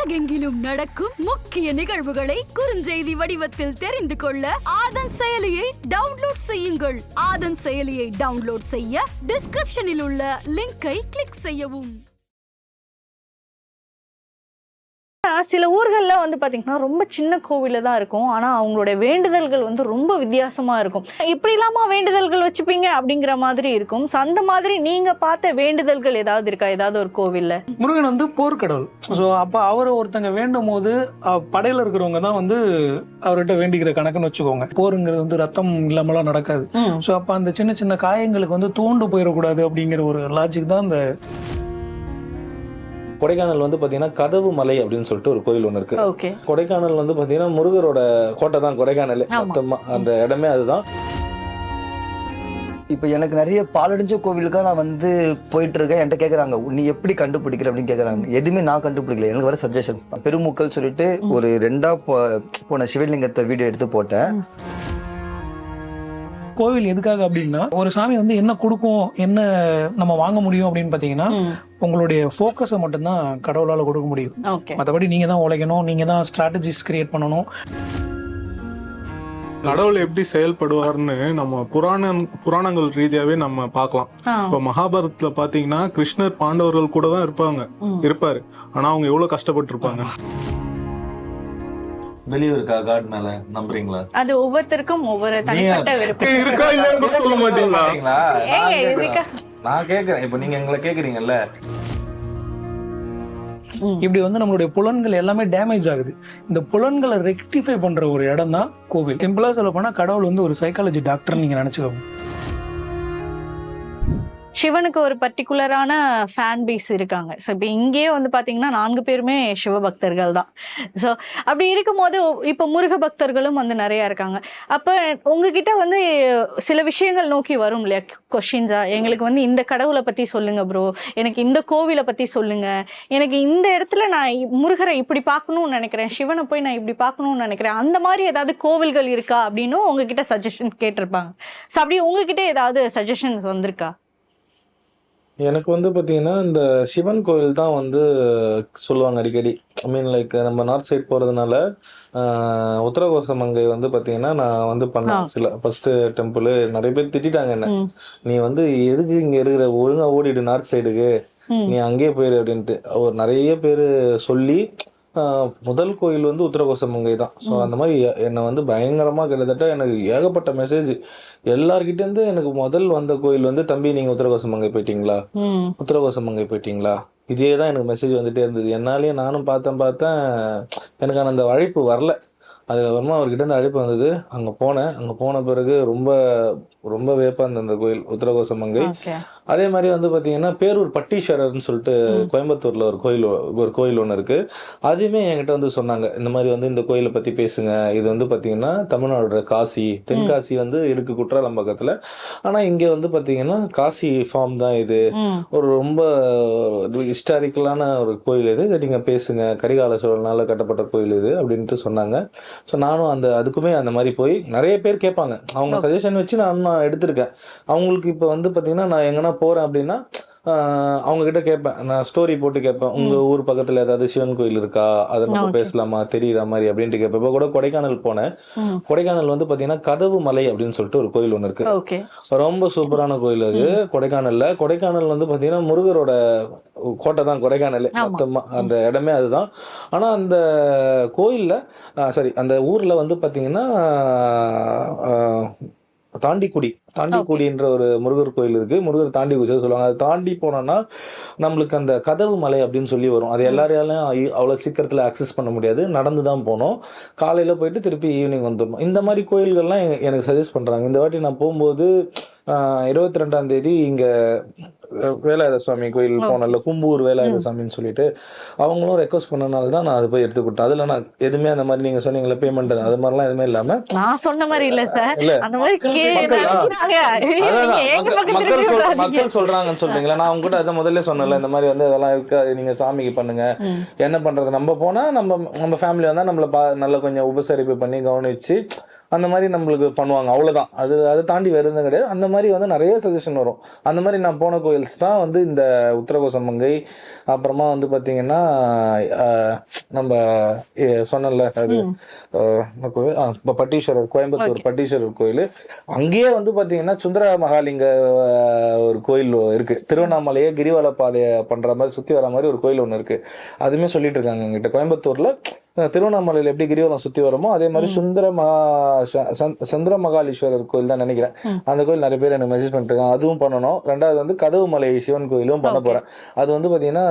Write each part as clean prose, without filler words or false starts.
உலகெங்கிலும் நடக்கும் முக்கிய நிகழ்வுகளை குறுஞ்செய்தி வடிவத்தில் தெரிந்து கொள்ள ஆதன் செயலியை டவுன்லோட் செய்யுங்கள். ஆதன் செயலியை டவுன்லோட் செய்ய டிஸ்கிரிப்ஷனில் உள்ள லிங்கை கிளிக் செய்யவும். சில ஊர்கள்ல வந்து பாத்தீங்கன்னா ரொம்ப சின்ன கோவில தான் இருக்கும். ஆனா அவங்களுடைய வேண்டுதல்கள் வந்து ரொம்ப வித்தியாசமா இருக்கும். இப்படி இல்லாம வேண்டுதல்கள் வச்சுப்பீங்க அப்படிங்கிற மாதிரி இருக்கும். அந்த மாதிரி நீங்க பார்த்த வேண்டுதல்கள் ஏதாவது இருக்கா? ஏதாவது ஒரு கோவில்ல? முருகன் வந்து போர்க்கடவுள். ஸோ அப்போ அவரை ஒருத்தங்க வேண்டும் போது படையில இருக்கிறவங்க தான் வந்து அவர்கிட்ட வேண்டிக்கிற கணக்குன்னு வச்சுக்கோங்க. போருங்கிறது வந்து ரத்தம் இல்லாமலாம் நடக்காது. ஸோ அப்போ அந்த சின்ன சின்ன காயங்களுக்கு வந்து தூண்டு போயிடக்கூடாது அப்படிங்கிற ஒரு லாஜிக் தான் அந்த கொடைக்கானல் வந்து பாத்தீங்கன்னா கதவு மலை அப்படின்னு சொல்லிட்டு ஒரு கோயில் ஒண்ணு இருக்கு. கொடைக்கானல் வந்து பாத்தீங்கன்னா முருகரோட கோட்டை தான் கொடைக்கானல். மொத்தமா அந்த இடமே அதுதான். இப்போ எனக்கு நிறைய பாலடைஞ்ச கோவிலுக்காக நான் வந்து போயிட்டு இருக்கேன். என்கிட்ட கேட்குறாங்க, நீ எப்படி கண்டுபிடிக்கிற அப்படின்னு கேட்குறாங்க. எதுவுமே நான் கண்டுபிடிக்கல, எனக்கு வர சஜஷன். பெருமுக்கள் சொல்லிட்டு ஒரு 2 போன சிவலிங்கத்தை வீடியோ எடுத்து போட்டேன். கோவில் எதுக்காக அப்படின்னா, ஒரு சாமி வந்து என்ன கொடுக்கும், என்ன நம்ம வாங்க முடியும் அப்படின்னு பாத்தீங்கன்னா, உங்களுடைய ஃபோக்கஸை மட்டும்தான் கடவுளால கொடுக்க முடியும். மற்றபடி நீங்க தான் உழைக்கணும், நீங்க தான் ஸ்ட்ராட்டஜிஸ் கிரியேட் பண்ணணும். கடவுள் எப்படி செயல்படுவார்னு நம்ம புராணங்கள் ரீதியாவே நம்ம பார்க்கலாம். இப்ப மகாபாரதத்துல பாத்தீங்கன்னா கிருஷ்ணர் பாண்டவர்கள் கூட தான் இருப்பாரு. ஆனா அவங்க எவ்வளவு கஷ்டப்பட்டு இருப்பாங்க. வெளியே இருக்கா காட் மேல நம்புறீங்களா? அது ஒவ்வொருத்தருக்கும் ஒவ்வொரு தனிப்பட்ட விருப்பம் இருக்கா இல்லன்னு சொல்ல மாட்டீங்களா? நான் கேக்குறேன், இப்ப நீங்க எங்களை கேக்குறீங்கல்ல. இப்படி வந்து நம்மளுடைய புலன்கள் எல்லாமே டேமேஜ் ஆகுது. இந்த புலன்களை ரெக்டிஃபை பண்ற ஒரு இடம் தான் கோவில். சிம்பிளா சொல்ல போனா கடவுள் வந்து ஒரு சைக்காலஜி டாக்டர் நீங்க நினைச்சுக்கோங்க. சிவனுக்கு ஒரு பர்டிகுலரான ஃபேன் பேஸ் இருக்காங்க. ஸோ இப்போ இங்கேயே வந்து பார்த்தீங்கன்னா 4 பேருமே சிவபக்தர்கள் தான். ஸோ அப்படி இருக்கும்போது இப்போ முருக பக்தர்களும் வந்து நிறையா இருக்காங்க. அப்போ உங்ககிட்ட வந்து சில விஷயங்கள் நோக்கி வரும் இல்லையா கொஷின்ஸா, எங்களுக்கு வந்து இந்த கடவுளை பற்றி சொல்லுங்க ப்ரோ, எனக்கு இந்த கோவிலை பற்றி சொல்லுங்க, எனக்கு இந்த இடத்துல நான் முருகரை இப்படி பார்க்கணும்னு நினைக்கிறேன், சிவனை போய் நான் இப்படி பார்க்கணும்னு நினைக்கிறேன், அந்த மாதிரி ஏதாவது கோவில்கள் இருக்கா அப்படின்னு உங்ககிட்ட சஜஷன் கேட்டிருப்பாங்க. ஸோ அப்படி உங்ககிட்ட ஏதாவது சஜஷன்ஸ் வந்திருக்கா? எனக்கு வந்து பாத்தீங்கன்னா இந்த சிவன் கோயில் தான் வந்து சொல்லுவாங்க அடிக்கடி. ஐ மீன் லைக் நம்ம நார்த் சைட் போறதுனால உத்தரகோசமங்கை வந்து பாத்தீங்கன்னா நான் வந்து பண்ணேன் சில ஃபர்ஸ்ட் டெம்பிள். நிறைய பேர் திட்டாங்க என்ன, நீ வந்து எதுக்கு இங்க இருக்கிற, ஒழுங்கா ஓடிடு நார்த் சைடுக்கு, நீ அங்கேயே போயிரு அப்படின்ட்டு நிறைய பேர் சொல்லி முதல் கோயில் வந்து உத்தரகோசமங்கை தான். ஸோ அந்த மாதிரி என்னை வந்து பயங்கரமா கிட்டத்தட்ட எனக்கு ஏகப்பட்ட மெசேஜ் எல்லார்கிட்ட இருந்து. எனக்கு முதல் வந்த கோயில் வந்து, தம்பி நீங்க உத்தரகோசமங்கை போயிட்டீங்களா, உத்தரகோசமங்கை போயிட்டீங்களா, இதே தான் எனக்கு மெசேஜ் வந்துட்டே இருந்தது. என்னாலேயே நானும் பார்த்தேன், எனக்கான அந்த அழைப்பு வரல. அதுக்கப்புறமா அவர்கிட்ட இருந்து அழைப்பு வந்தது, அங்கே போனேன். அங்கே போன பிறகு ரொம்ப ரொம்ப வேப்பா இருந்த அந்த கோயில் உத்தரகோசமங்கை. அதே மாதிரி வந்து பார்த்தீங்கன்னா பேரூர் பட்டீஸ்வரர்னு சொல்லிட்டு கோயம்புத்தூர்ல ஒரு கோயில் ஒன்று இருக்கு. அதுவுமே என்கிட்ட வந்து சொன்னாங்க, இந்த மாதிரி வந்து இந்த கோயிலை பத்தி பேசுங்க, இது வந்து பார்த்தீங்கன்னா தமிழ்நாடோட காசி, தென்காசி வந்து இருக்கு குற்றாலம் பக்கத்துல. ஆனா இங்க வந்து பார்த்தீங்கன்னா காசி ஃபார்ம் தான் இது, ஒரு ரொம்ப ஹிஸ்டாரிக்கலான ஒரு கோயில் இது, இதை நீங்க பேசுங்க, கரிகால சோழனால கட்டப்பட்ட கோயில் இது அப்படின்ட்டு சொன்னாங்க. ஸோ நானும் அதுக்குமே அந்த மாதிரி போய் நிறைய பேர் கேட்பாங்க, அவங்க சஜஷன் வச்சு நான் எடுத்திருக்கேன். அவங்களுக்கு இப்போ வந்து பார்த்தீங்கன்னா நான் எங்கன்னா போறேன் அப்படின்னா அவங்க கிட்ட கேட்பேன், நான் ஸ்டோரி போட்டு கேட்பேன், உங்க ஊர் பக்கத்துல ஏதாவது சிவன் கோயில் இருக்கா, அதை நம்ம பேசலாமா, தெரியுற மாதிரி அப்படின்ட்டு கேட்பேன். இப்போ கூட கொடைக்கானல் போனேன். கொடைக்கானல் வந்து பாத்தீங்கன்னா கதவு மலை அப்படின்னு சொல்லிட்டு ஒரு கோயில் ஒண்ணு இருக்கு. ரொம்ப சூப்பரான கோயில் அது கொடைக்கானல்ல. கொடைக்கானல் வந்து பாத்தீங்கன்னா முருகரோட கோட்டை தான் கொடைக்கானல். மொத்தமா அந்த இடமே அதுதான். ஆனா அந்த கோயில்ல அந்த ஊர்ல வந்து பாத்தீங்கன்னா தாண்டிக்குடின்ற ஒரு முருகர் கோயில் இருக்கு. முருகர் தாண்டிக்குடி சொல்லுவாங்க. அதை தாண்டி போனோம்னா நம்மளுக்கு அந்த கதவு மலை அப்படின்னு சொல்லி வரும். அது எல்லாரையாலும் அவ்வளவு சீக்கிரத்துல அக்சஸ் பண்ண முடியாது, நடந்து தான் போனோம். காலையில போயிட்டு திருப்பி ஈவினிங் வந்துடணும். இந்த மாதிரி கோயில்கள்லாம் எனக்கு சஜஸ்ட் பண்றாங்க. இந்த வாட்டி நான் போகும்போது 22ஆம் தேதி இங்க வேலாயுத சுவாமி கோயில் போனல, கும்பூர் வேலாயுத சுவாமின்னு சொல்லிட்டு அவங்களும் ரெக்வஸ்ட் பண்ணனால தான் நான் அதை போய் எடுத்து கொடுத்தேன். அதுல நான் எதுவுமே அந்த மாதிரி நீங்க சொன்னீங்களா பேமெண்ட், அது மாதிரிலாம் எதுவுமே இல்லாம, நான் சொன்ன மாதிரி இல்ல சார், அந்த மாதிரி மக்கள் சொல்றாங்கன்னு சொல்றீங்களா. நான் உங்ககிட்ட அதை முதல்ல சொன்னல, இந்த மாதிரி வந்து அதெல்லாம் இருக்கு, நீங்க சாமிக்கு பண்ணுங்க, என்ன பண்றது, நம்ம போனா நம்ம ஃபேமிலி வந்தா நம்மள நல்லா கொஞ்சம் உபசரிப்பு பண்ணி கவனிச்சு அந்த மாதிரி நம்மளுக்கு பண்ணுவாங்க, அவ்வளவுதான். அதை தாண்டி வேறு எதுவும் கிடையாது. அந்த மாதிரி வந்து நிறைய சஜஷன் வரும். அந்த மாதிரி நான் போன கோயில்ஸ் தான் வந்து இந்த உத்தரகோசமங்கை, அப்புறமா வந்து பாத்தீங்கன்னா நம்ம சொன்னல அது கோவில் பட்டீஸ்வரர், கோயம்புத்தூர் பட்டீஸ்வரர் கோயில். அங்கேயே வந்து பாத்தீங்கன்னா சுந்தர மகாலிங்க ஒரு கோயில் இருக்கு. திருவண்ணாமலையே கிரிவல பாதையை பண்ற மாதிரி சுத்தி வர மாதிரி ஒரு கோயில் ஒண்ணு இருக்கு. அதுமே சொல்லிட்டு இருக்காங்க எங்கிட்ட. கோயம்புத்தூர்ல திருவண்ணாமலையில எப்படி கிரிவலம் சுத்தி வருமோ அதே மாதிரி சுந்தர மகாலீஸ்வரர் கோயில் தான் நினைக்கிறேன். அந்த கோயில் நிறைய பேர் எனக்கு மெசேஜ் பண்ணிட்டு இருக்காங்க. அதுவும் பண்ணணும். ரெண்டாவது வந்து கதவுமலை சிவன் கோயிலும் பண்ண போறேன். அது வந்து பாத்தீங்கன்னா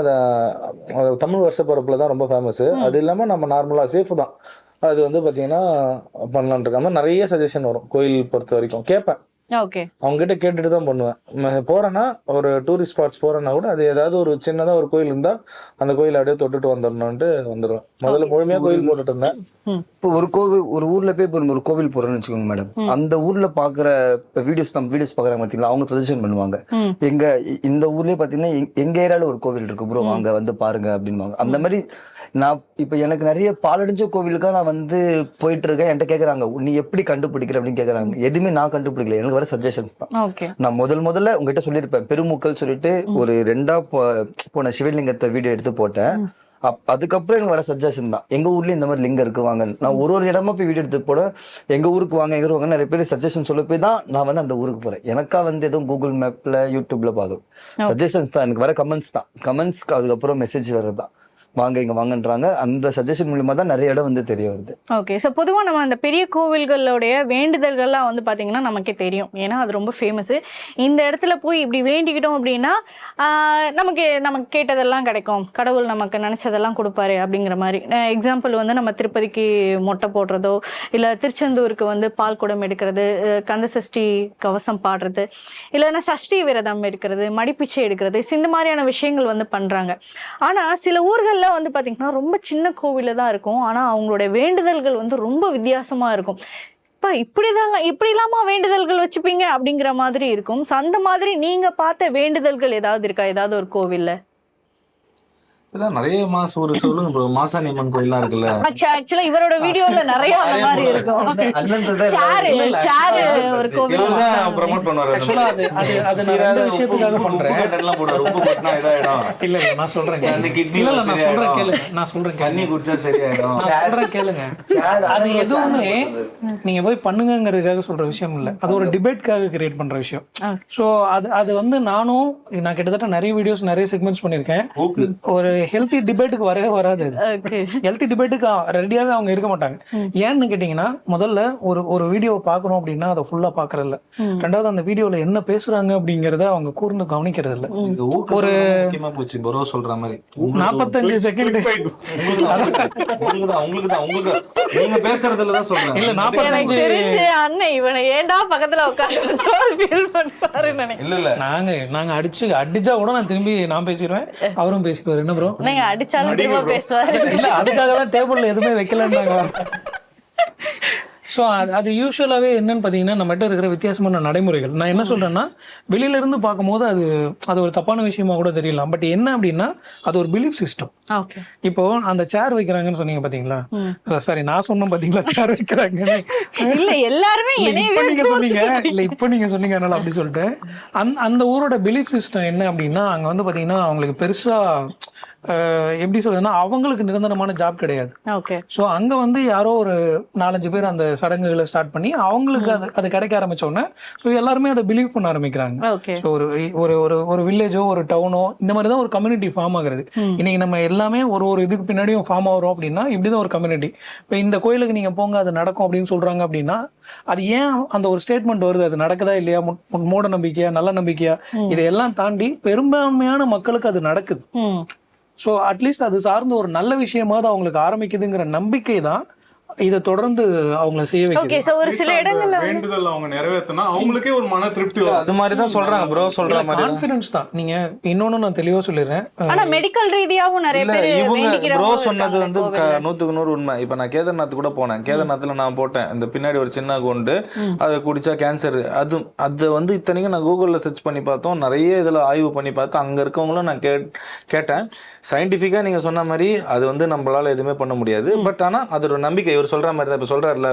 தமிழ் வருஷ பிறப்புல தான் ரொம்ப ஃபேமஸ். அது இல்லாம நம்ம நார்மலா சேஃப் தான். அது வந்து பாத்தீங்கன்னா பண்ணலான் இருக்காம நிறைய சஜஷன் வரும் கோயில் பொறுத்த வரைக்கும். கேட்பேன், ஓகே, அவங்க கிட்ட கேட்டுட்டு தான் பண்ணுவேன். போறேன்னா ஒரு டூரிஸ்ட் ஸ்பாட்ஸ் போறேன்னா கூட அது ஏதாவது ஒரு சின்னதா ஒரு கோயில் இருந்தா அந்த கோயில் அப்படியே தொட்டுட்டு வந்துடணும்ட்டு வந்துடுவேன். முதல்ல முழுமையா கோயில் போட்டுட்டு இருந்தேன். இப்போ ஒரு ஊர்ல போய் இப்போ ஒரு கோவில் போறோம்னு வச்சுக்கோங்க மேடம், அந்த ஊர்ல பாக்குற வீடியோஸ் பாக்குறாங்க பாத்தீங்களா, அவங்க சஜஷன் பண்ணுவாங்க. இந்த ஊர்லயே பாத்தீங்கன்னா எங்க ஏரியால ஒரு கோவில் இருக்கு ப்ரோ, அங்க வந்து பாருங்க அப்படின்வாங்க. அந்த மாதிரி நான் இப்ப எனக்கு நிறைய பாலடைஞ்ச கோவிலுக்கா நான் வந்து போயிட்டு இருக்கேன். என்கிட்ட கேக்குறாங்க, நீ எப்படி கண்டுபிடிக்கிற அப்படின்னு கேக்குறாங்க. எதுவுமே நான் கண்டுபிடிக்கல, எனக்கு வர சஜஷன் தான். நான் முதல்ல உங்ககிட்ட சொல்லியிருப்பேன், பெருமுக்கள் சொல்லிட்டு ஒரு 2ஆ போன சிவலிங்கத்தை வீடியோ எடுத்து போட்டேன். அதுக்கப்புறம் எனக்கு வர சஜஷன் தான், எங்க ஊர்லயும் இந்த மாதிரி லிங்கம் இருக்கு வாங்க. நான் ஒரு இடமா போய் வீடியோ எடுத்து போட எங்க ஊருக்கு வாங்க எங்க வாங்க நிறைய பேர் சஜஷன் சொல்ல போய் தான் நான் வந்து அந்த ஊருக்கு போறேன். எனக்கா வந்து எதுவும் கூகுள் மேப்ல யூடியூப்ல பாக்கும் சஜஷன்ஸ் தான், எனக்கு வர கமெண்ட்ஸ் தான். கமெண்ட்ஸ்க்கு அதுக்கப்புறம் மெசேஜ் வர்றதுதான், வாங்க இங்க வாங்கன்றாங்க. அந்த சஜஷன் மூலமா தான் நிறைய இடம் வந்து தெரிய வருது. ஓகே, ஸோ பொதுவாக நம்ம அந்த பெரிய கோவில்களுடைய வேண்டுதல்கள்லாம் வந்து பார்த்தீங்கன்னா நமக்கே தெரியும், ஏன்னா அது ரொம்ப ஃபேமஸ். இந்த இடத்துல போய் இப்படி வேண்டிக்கிட்டோம் அப்படின்னா நமக்கு கேட்டதெல்லாம் கிடைக்கும், கடவுள் நமக்கு நினைச்சதெல்லாம் கொடுப்பாரு அப்படிங்கிற மாதிரி. எக்ஸாம்பிள் வந்து நம்ம திருப்பதிக்கு மொட்டை போடுறதோ, இல்லை திருச்செந்தூருக்கு வந்து பால் குடம் எடுக்கிறது, கந்த சஷ்டி கவசம் பாடுறது, இல்லைன்னா சஷ்டி விரதம் எடுக்கிறது, மடிப்பிச்சை எடுக்கிறது, இந்த மாதிரியான விஷயங்கள் வந்து பண்றாங்க. ஆனா சில ஊர்கள் வந்து பாத்தீங்கன்னா ரொம்ப சின்ன கோவில தான் இருக்கும், ஆனா அவங்களுடைய வேண்டுதல்கள் வந்து ரொம்ப வித்தியாசமா இருக்கும். இப்படி இல்லாம வேண்டுதல்கள் வச்சுப்பீங்க அப்படிங்கிற மாதிரி இருக்கும். அந்த மாதிரி நீங்க பார்த்த வேண்டுதல்கள் ஏதாவது இருக்கா, ஏதாவது ஒரு கோவில்ல? இதான் நிறைய சொல்லுங்க ப்ரோ. மாசாணி அம்மன் கோயில்லாம் இருக்குல்ல, ஆக்சுவலா இவரோட வீடியோல நிறைய அந்த மாதிரி இருக்கும். ஒரு கோவில் ப்ரோமோட் பண்ணுவாரு. அது நான் ரெண்டு விஷயத்துக்காக பண்றேன். எல்லாம் போடுவாரு, உப்பு போட்டா இதாயிடும். இல்ல நான் சொல்றேன் நான் சொல்றேன் தண்ணி குடிச்சா சரியாயிடும். சொல்றேன் கேளுங்க. அது எதுவுமே நீங்க போய் பண்ணுங்கிறதுக்காக சொல்ற விஷயம் இல்ல, அது ஒரு டிபேட்காக கிரியேட் பண்ற விஷயம். சோ அது வந்து நான் கிட்டத்தட்ட நிறைய வீடியோஸ் நிறைய செக்மெண்ட்ஸ் பண்ணிருக்கேன். ஒரு ஹெல்த்தி டிபேட்டுக்கு வரவே வராது. ஹெல்த்தி டிபேட்டுக்கு ரெடியாவே அவங்க இருக்க மாட்டாங்க. ஏன்னு கேட்டீங்கன்னா, முதல்ல ஒரு வீடியோவை பாக்குறோம் அப்படின்னா அதை ஃபுல்லா பாக்குறதில்ல. ரெண்டாவது அந்த வீடியோல என்ன பேசுறாங்க அப்படிங்கறத அவங்க கூர்ந்து கவனிக்கிறது இல்ல. ஒரு போச்சு ப்ரோ சொல்ற மாதிரி 45 செகண்ட் நீங்க பேசுறதுலதான் சொல்றேன். இல்ல 45 அண்ணன் இவனை ஏண்டா பக்கத்துல உட்கார்ந்து இல்ல நாங்க அடிச்சா கூட நான் திரும்பி நான் பேசிடுவேன், அவரும் பேசிக்குவாரு. என்ன ப்ரோ நீங்க அடிச்சாலும் திரும்ப பேசுவாரு. இல்ல அதுக்காக தான் டேபிள்ல எதுவுமே வைக்கலன்னாங்க. ஸோ அது யூஸ்வலாகவே என்னன்னு பார்த்தீங்கன்னா, நம்மகிட்ட இருக்கிற வித்தியாசமான நடைமுறைகள். நான் என்ன சொல்றேன்னா, வெளியில இருந்து பார்க்கும்போது அது ஒரு தப்பான விஷயமா கூட தெரியலாம். பட் என்ன அப்படின்னா, அது ஒரு பிலீஃப் சிஸ்டம். இப்போ அந்த சேர் வைக்கிறாங்கன்னு சொன்னீங்க பாத்தீங்களா, சாரி நான் சொன்னேன் பாத்தீங்களா, சேர் வைக்கிறாங்க எல்லாருமே இப்ப நீங்க சொன்னீங்க அதனால அப்படி சொல்லிட்டு, அந்த ஊரோட பிலீஃப் சிஸ்டம் என்ன அப்படின்னா, அங்க வந்து பாத்தீங்கன்னா அவங்களுக்கு பெருசா எப்படி சொல்றதுன்னா, அவங்களுக்கு நிரந்தரமான ஜாப் கிடையாது. சோ அங்க வந்து யாரோ ஒரு 4-5 பேர் அந்த சடங்குகளை ஸ்டார்ட் பண்ணி அவங்களுக்கு அது கிடைக்க ஆரம்பிச்சோன்னே ஸோ எல்லாருமே அதை பிலீவ் பண்ண ஆரம்பிக்கிறாங்க. ஸோ ஒரு வில்லேஜோ ஒரு டவுனோ இந்த மாதிரி தான் ஒரு கம்யூனிட்டி ஃபார்ம் ஆகுறது. இன்னைக்கு நம்ம எல்லாமே ஒரு இதுக்கு பின்னாடியும் ஃபார்ம் ஆகிறோம் அப்படின்னா இப்படிதான் ஒரு கம்யூனிட்டி. இப்போ இந்த கோயிலுக்கு நீங்க போங்க அது நடக்கும் அப்படின்னு சொல்றாங்க அப்படின்னா, அது ஏன் அந்த ஒரு ஸ்டேட்மெண்ட் வருது, அது நடக்குதா இல்லையா, மூட நம்பிக்கையா நல்ல நம்பிக்கையா, இதையெல்லாம் தாண்டி பெரும்பான்மையான மக்களுக்கு அது நடக்குது. ஸோ அட்லீஸ்ட் அது சார்ந்த ஒரு நல்ல விஷயமாவது அவங்களுக்கு ஆரம்பிக்குதுங்கிற நம்பிக்கை தான் இதை தொடர்ந்து அவங்கள செய்ய வைக்கிறது. ஒரு சில இடங்கள்ல வேண்டுதல் அவங்க நிறைவேற்றினா அவங்களுக்கே ஒரு மன திருப்தி வரும். அது மாதிரி தான் சொல்றாங்க ப்ரோ, சொல்ற மாதிரி கான்ஃபிடன்ஸ் தான். நீங்க இன்னொன்னு நான் தெளிவா சொல்லிடுறேன், ஆனா மெடிக்கல் ரீதியாவும் நிறைய பேர் வேண்டிக்கிறாங்க. ப்ரோ சொன்னது வந்து 100க்கு 100 உண்மை. இப்ப நான் கேதார்நாத் கூட போனேன். கேதார்நாத்ல நான் போட்டேன் இந்த பின்னாடி ஒரு சின்ன குண்டு, அதை குடிச்சா கேன்சர். அது வந்து இத்தனைக்கும் நான் கூகுள்ல சர்ச் பண்ணி பார்த்தோம், நிறைய இதுல ஆய்வு பண்ணி பார்த்தேன். அங்க இருக்கவங்களும் நான் கேட்டேன். சயின்டிஃபிக்கா நீங்க சொன்ன மாதிரி அது வந்து நம்மளால எதுவுமே பண்ண முடியாது. பட் ஆனா அது ஒரு நம்பிக்கை. இவர் சொல்ற மாதிரி தான் இப்ப சொல்றாருல,